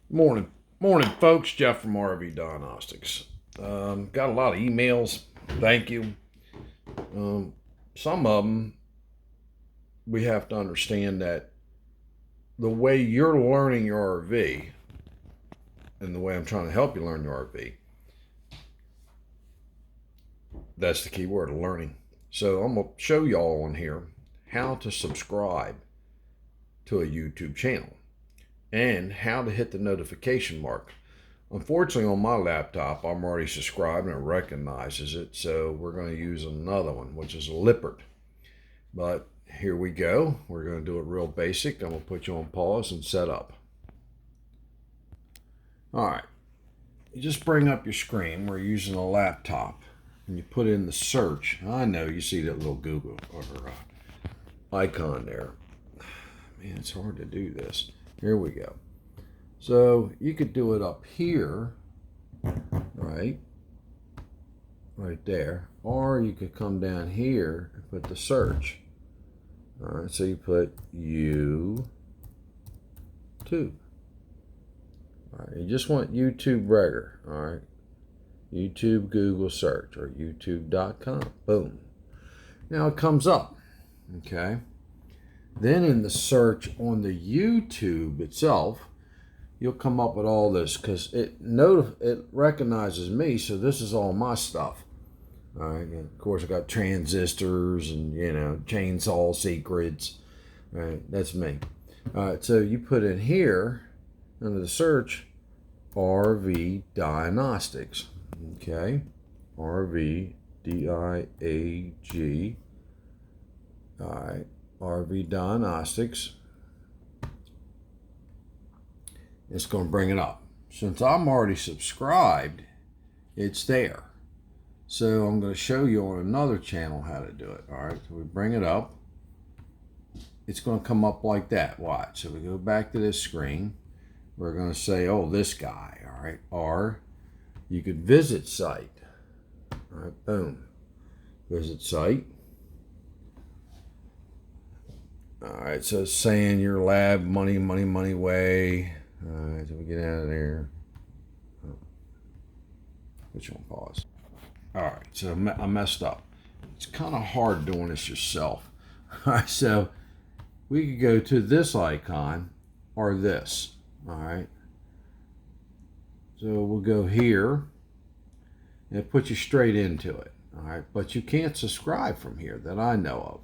Morning, folks. Jeff from Rvdiagnostics. Got a lot of emails. Thank you. Some of them we have to understand that the way you're learning your RV and the way I'm trying to help you learn your RV, that's the key word, learning. So I'm gonna show y'all on here how to subscribe to a YouTube channel and how to hit the notification mark. Unfortunately, on my laptop, I'm already subscribed and it recognizes it, so we're going to use another one, which is a Lippert. But here we go. We're going to do it real basic. I'm going to put you on pause and set up. All right. You just bring up your screen. We're using a laptop, and you put in the search. I know you see that little Google or icon there. Man, it's hard to do this. Here we go. So you could do it up here, right there, or you could come down here and put the search. All right, so you put YouTube. All right, you just want YouTube regular. All right, YouTube Google search or YouTube.com. Boom. Now it comes up. Okay. Then in the search on the YouTube itself, you'll come up with all this because it recognizes me, so this is all my stuff. All right, and of course I got transistors and chainsaw secrets. All right, that's me. All right, so you put in here under the search Rvdiagnostics. Okay, Rvdiag. All right, Rvdiagnostics. It's going to bring it up. Since I'm already subscribed, it's there. So I'm going to show you on another channel how to do it. All right, so we bring it up. It's going to come up like that. Watch. So we go back to this screen. We're going to say, oh, this guy. All right, or you could visit site. All right, boom. Visit site. All right, so it's saying your lab, money way. All right, so we get out of there. Put you on pause. All right, so I messed up. It's kind of hard doing this yourself. All right, so we could go to this icon or this. All right, so we'll go here and it puts you straight into it. All right, but you can't subscribe from here that I know of.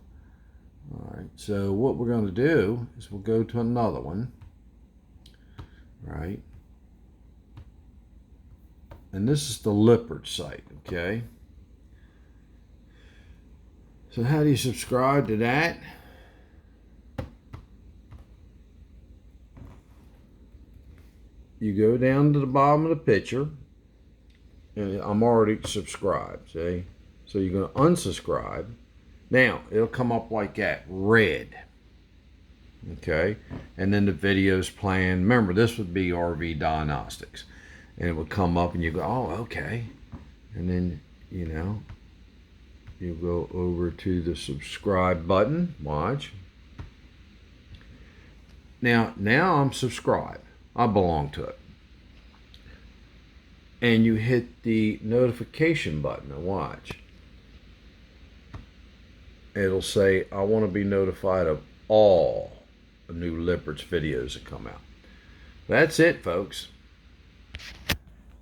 All right, so what we're going to do is we'll go to another one. Right, and this is the Lippert site. Okay, so how do you subscribe to that? You go down to the bottom of the picture, and I'm already subscribed. See, so you're going to unsubscribe. Now it'll come up like that, red. Okay, and then the video's playing. Remember, this would be Rvdiagnostics, and it would come up, and you go, "Oh, okay," and then you go over to the subscribe button. Watch. Now I'm subscribed. I belong to it, and you hit the notification button. And watch. It'll say, "I want to be notified of all new Lippert's videos that come out." That's it, folks.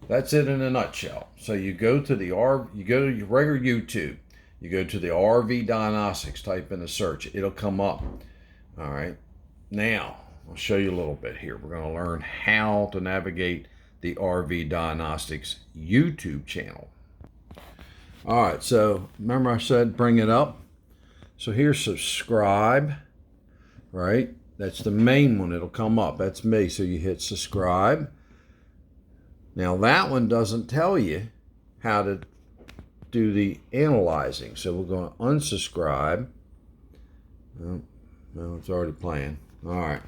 That's it in a nutshell. So you go to your regular YouTube. You go to the Rvdiagnostics, type in the search. It'll come up. All right. Now, I'll show you a little bit here. We're going to learn how to navigate the Rvdiagnostics YouTube channel. All right. So remember I said bring it up. So here's subscribe, right? That's the main one. It'll come up. That's me. So you hit subscribe. Now that one doesn't tell you how to do the analyzing. So we're going to unsubscribe. Oh, no, it's already playing. All right.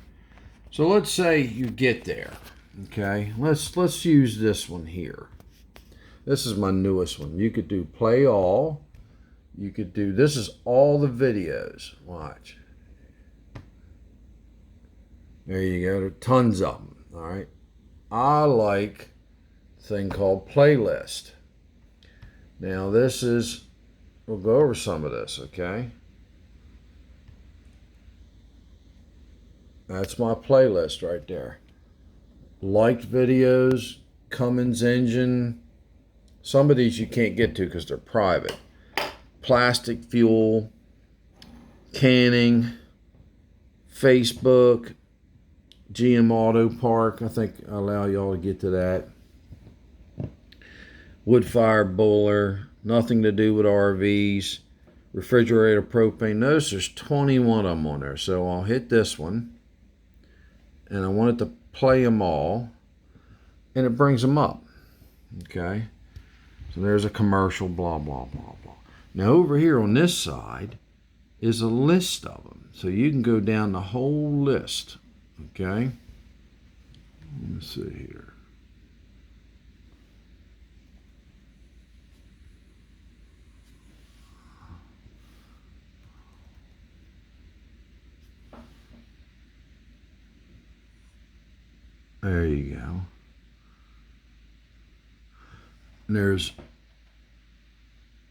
So let's say you get there. Okay. Let's use this one here. This is my newest one. You could do play all. You could do, this is all the videos. Watch. There you go. There are tons of them. All right. I like a thing called playlist. Now this is, we'll go over some of this, okay? That's my playlist right there. Liked videos, Cummins engine. Some of these you can't get to because they're private. Plastic fuel, canning, Facebook, GM Auto Park. I think I allow y'all to get to that. Wood fire boiler, nothing to do with RVs. Refrigerator propane. Notice there's 21 of them on there. So I'll hit this one. And I want it to play them all. And it brings them up. Okay. So there's a commercial, blah, blah, blah, blah. Now over here on this side is a list of them. So you can go down the whole list. Okay. Let me see here. There you go. And there's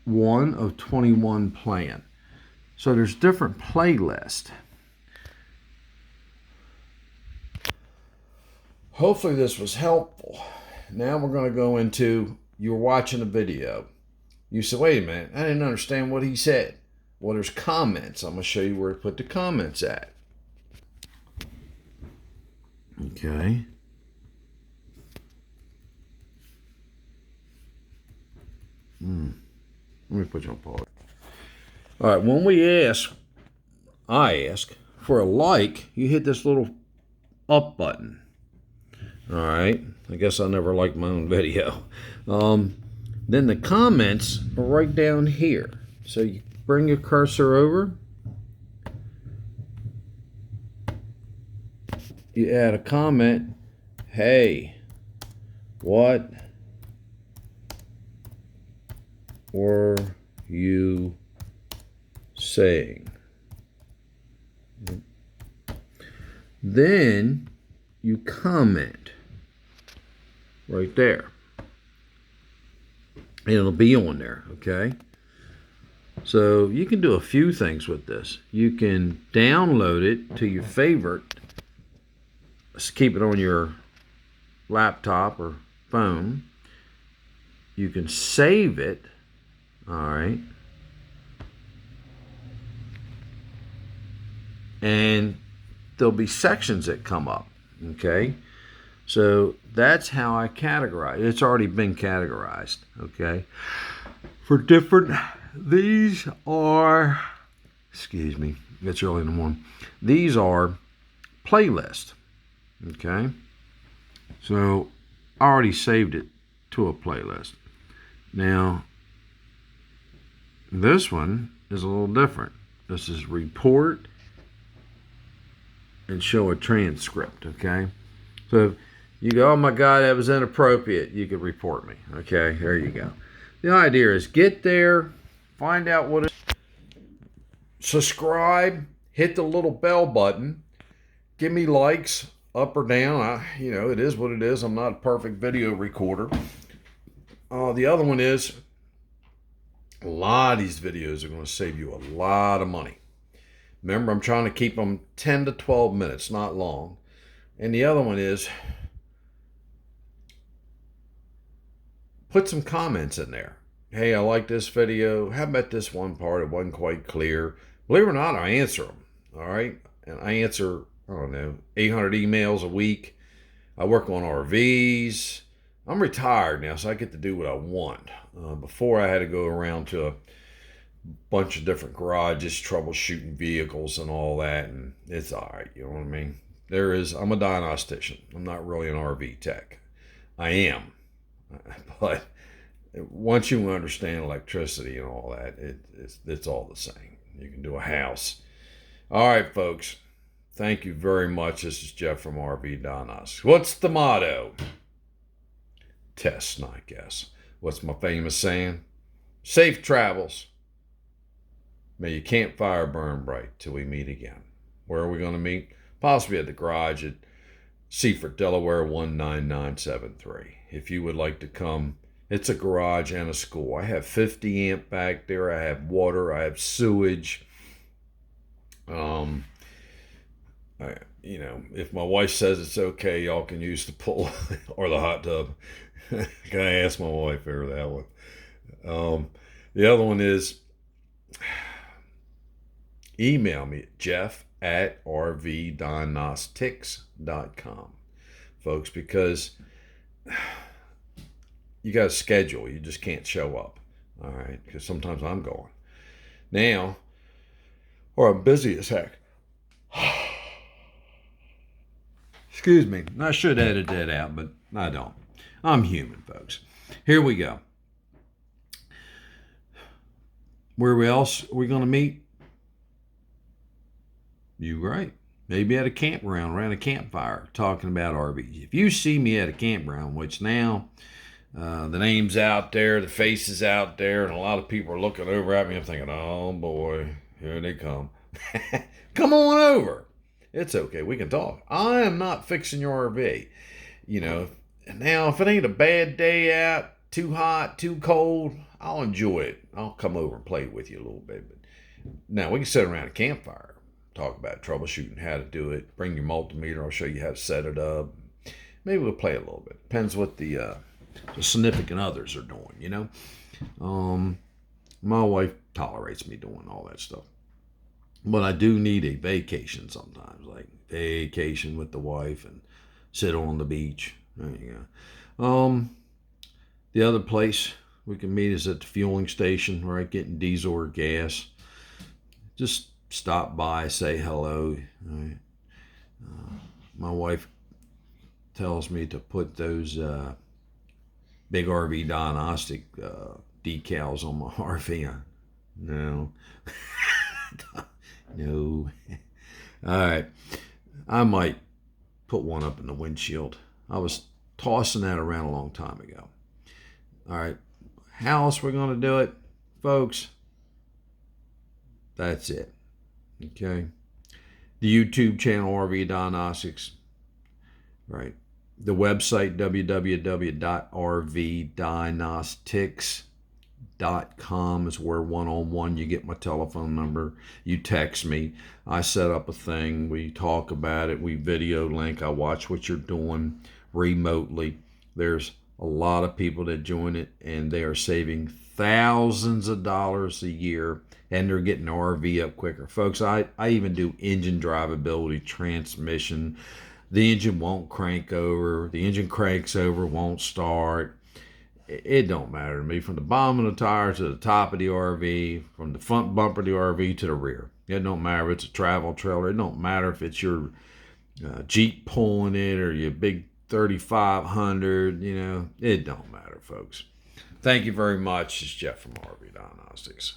one of 21 playing. So there's different playlists. Hopefully this was helpful. Now we're going to go into, you're watching a video. You said, wait a minute, I didn't understand what he said. Well, there's comments. I'm going to show you where to put the comments at. Okay. Let me put you on pause. All right, when I ask for a like, you hit this little up button. All right, I guess I never liked my own video. Then the comments are right down here. So you bring your cursor over. You add a comment. Hey, what were you saying? Then you comment right there. And it'll be on there, okay? So you can do a few things with this. You can download it to your favorite. Let's keep it on your laptop or phone. You can save it. All right. And there'll be sections that come up. Okay. So that's how I categorize. It's already been categorized. Okay. For different, these are, excuse me, it's early in the morning. These are playlists. Okay. So I already saved it to a playlist. Now, this one is a little different. This is report and show a transcript, okay? So you go, oh my God, that was inappropriate. You could report me, okay? There you go. The idea is get there, find out what it is, subscribe, hit the little bell button, give me likes, up or down. It is what it is. I'm not a perfect video recorder. The other one is, a lot of these videos are going to save you a lot of money. Remember, I'm trying to keep them 10 to 12 minutes, not long. And the other one is, put some comments in there. Hey, I like this video. How about this one part? It wasn't quite clear. Believe it or not, I answer them. All right. And I answer, I don't know, 800 emails a week. I work on RVs. I'm retired now, so I get to do what I want. Before I had to go around to a bunch of different garages, troubleshooting vehicles and all that, and it's all right, you know what I mean? I'm a diagnostician. I'm not really an RV tech. I am. But once you understand electricity and all that, it's all the same. You can do a house. All right, folks. Thank you very much. This is Jeff from Rvdiagnostics. What's the motto? Test, I guess. What's my famous saying? Safe travels. May your campfire burn bright till we meet again. Where are we going to meet? Possibly at the garage at SEAFORD, Delaware 19973. If you would like to come, it's a garage and a school. I have 50 amp back there. I have water. I have sewage. If my wife says it's okay, y'all can use the pool or the hot tub. Can I ask my wife for that one? The other one is email me at jeff@rvdiagnostics.com, folks, because you got to schedule. You just can't show up, all right? Because sometimes I'm going now, or I'm busy as heck. Excuse me. I should edit that out, but I don't. I'm human, folks. Here we go. Where else are we going to meet? You right. Maybe at a campground, around a campfire, talking about RVs. If you see me at a campground, which now the name's out there, the face is out there, and a lot of people are looking over at me, I'm thinking, oh boy, here they come. Come on over. It's okay. We can talk. I am not fixing your RV. Now if it ain't a bad day out, too hot, too cold, I'll enjoy it. I'll come over and play with you a little bit. But now we can sit around a campfire, talk about troubleshooting, how to do it. Bring your multimeter. I'll show you how to set it up. Maybe we'll play a little bit. Depends what the significant others are doing, My wife tolerates me doing all that stuff. But I do need a vacation sometimes, like vacation with the wife and sit on the beach. There you go. The other place we can meet is at the fueling station, right? Getting diesel or gas. Just stop by, say hello. Right? My wife tells me to put those big RV diagnostic decals on my RV. No. No. All right. I might put one up in the windshield. I was tossing that around a long time ago. All right. How else we're going to do it, folks? That's it. Okay. The YouTube channel, Rvdiagnostics. Right. The website, www.rvdiagnostics.com is where one-on-one you get my telephone number. You text me. I set up a thing. We talk about it. We video link. I watch what you're doing remotely. There's a lot of people that join it, and they are saving thousands of dollars a year, and they're getting the RV up quicker. Folks, I even do engine drivability, transmission. The engine won't crank over. The engine cranks over, won't start. It don't matter to me. From the bottom of the tire to the top of the RV, from the front bumper of the RV to the rear. It don't matter if it's a travel trailer. It don't matter if it's your Jeep pulling it or your big 3500. It don't matter, folks. Thank you very much. It's Jeff from Rvdiagnostics.